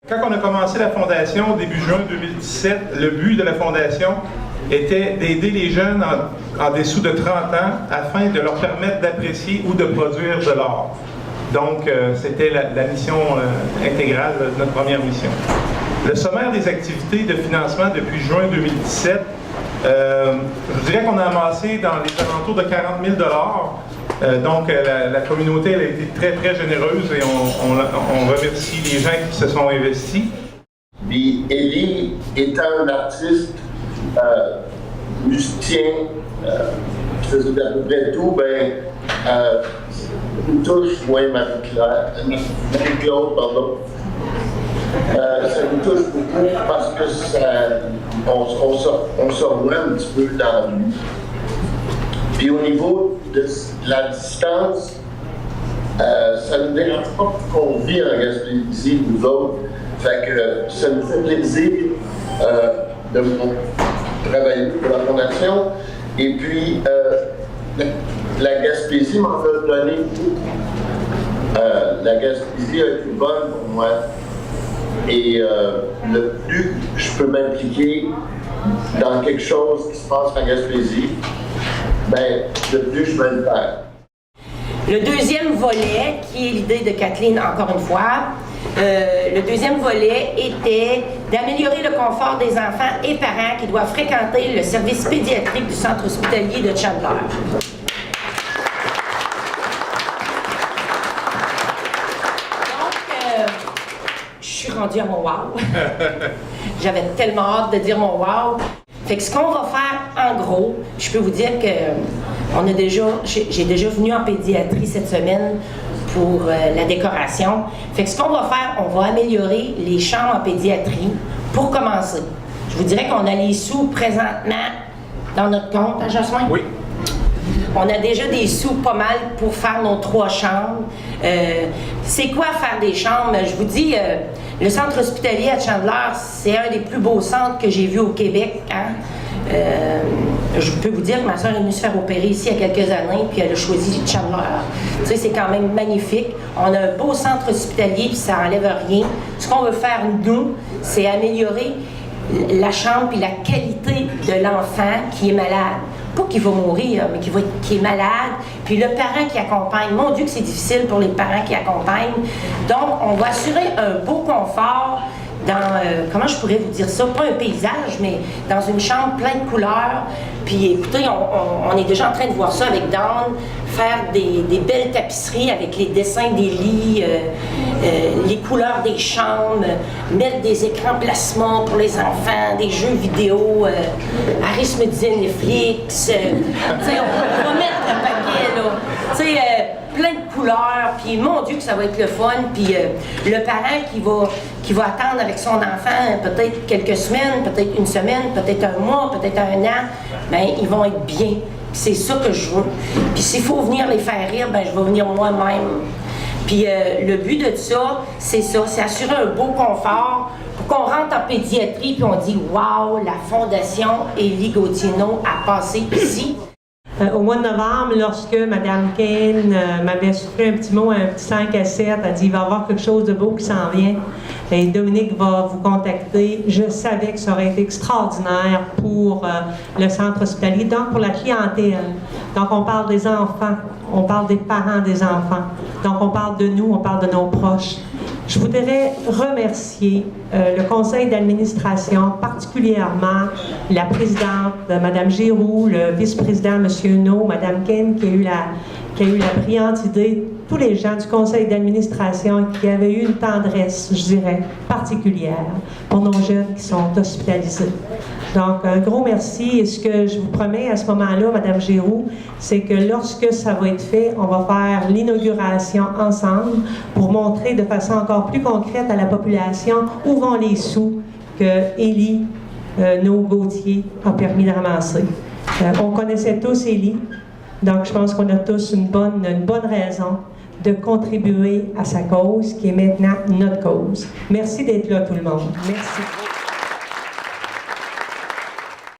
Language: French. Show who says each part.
Speaker 1: Quand on a commencé la fondation, début juin 2017, le but de la fondation était d'aider les jeunes en dessous de 30 ans afin de leur permettre d'apprécier ou de produire de l'art. Donc, c'était la mission intégrale de notre première mission. Le sommaire des activités de financement depuis juin 2017, je dirais qu'on a amassé dans les alentours de 40 000 $. Donc, la communauté elle a été très, très généreuse et on remercie les gens qui se sont investis.
Speaker 2: Puis, Élie étant un artiste, musicien, qui faisait à peu près tout, nous touche, moi et Marie-Claude, pardon. Ça nous touche beaucoup parce que on se revoit un petit peu dans la vie. Puis au niveau de la distance, ça ne nous dérange pas qu'on vit en Gaspésie, nous autres. Fait que ça nous fait plaisir de travailler pour la Fondation. Et puis, la Gaspésie m'en fait donner beaucoup. La Gaspésie a été bonne pour moi. Et le plus je peux m'impliquer dans quelque chose qui se passe en Gaspésie, le plus je vais le faire.
Speaker 3: Le deuxième volet, qui est l'idée de Kathleen, encore une fois, le deuxième volet était d'améliorer le confort des enfants et parents qui doivent fréquenter le service pédiatrique du centre hospitalier de Chandler. Je suis rendue à mon wow. J'avais tellement hâte de dire mon wow. Fait que ce qu'on va faire, en gros, je peux vous dire que j'ai déjà venu en pédiatrie cette semaine pour la décoration. Fait que ce qu'on va faire, on va améliorer les chambres en pédiatrie pour commencer. Je vous dirais qu'on a les sous présentement dans notre compte, hein, Jocelyn?
Speaker 1: Oui.
Speaker 3: On a déjà des sous pas mal pour faire nos 3 chambres. C'est quoi faire des chambres? Je vous dis, le centre hospitalier à Chandler, c'est un des plus beaux centres que j'ai vu au Québec. Hein? Je peux vous dire que ma soeur est venue se faire opérer ici il y a quelques années, puis elle a choisi Chandler. Tu sais, c'est quand même magnifique. On a un beau centre hospitalier, puis ça n'enlève rien. Ce qu'on veut faire, nous, c'est améliorer la chambre et la qualité de l'enfant qui est malade. Pas qu'il va mourir, mais qui est malade. Puis le parent qui accompagne. Mon Dieu que c'est difficile pour les parents qui accompagnent. Donc, on va assurer un beau confort dans, comment je pourrais vous dire ça, pas un paysage, mais dans une chambre pleine de couleurs. Puis écoutez, on est déjà en train de voir ça avec Dawn, faire des belles tapisseries avec les dessins des lits, les couleurs des chambres, mettre des écrans placement pour les enfants, des jeux vidéo, Harris me disait Netflix, on va mettre le paquet là, plein de couleurs, puis mon Dieu que ça va être le fun, puis le parent qui va attendre avec son enfant peut-être quelques semaines, peut-être une semaine, peut-être un mois, peut-être un an, ils vont être bien. Puis c'est ça que je veux. Puis s'il faut venir les faire rire, je vais venir moi-même. Puis le but de ça, c'est assurer un beau confort pour qu'on rentre en pédiatrie puis on dit « Wow, la Fondation Élie Gauthier-Nault a passé ici ».
Speaker 4: Au mois de novembre, lorsque Mme Kane m'avait soufflé un petit mot, un petit 5 à 7, elle dit « Il va y avoir quelque chose de beau qui s'en vient. » Et Dominique va vous contacter. Je savais que ça aurait été extraordinaire pour le centre hospitalier, donc pour la clientèle. Donc on parle des enfants, on parle des parents des enfants. Donc on parle de nous, on parle de nos proches. Je voudrais remercier le conseil d'administration, particulièrement la présidente, Mme Giroux, le vice-président, M. Nault, Mme Kane, qui a eu la brillante idée, tous les gens du conseil d'administration qui avaient eu une tendresse, je dirais, particulière pour nos jeunes qui sont hospitalisés. Donc, un gros merci. Et ce que je vous promets à ce moment-là, Mme Giroux, c'est que lorsque ça va être fait, on va faire l'inauguration ensemble pour montrer de façon encore plus concrète à la population où vont les sous que Élie Gauthier a permis de ramasser. On connaissait tous Élie, donc je pense qu'on a tous une bonne raison de contribuer à sa cause, qui est maintenant notre cause. Merci d'être là, tout le monde. Merci.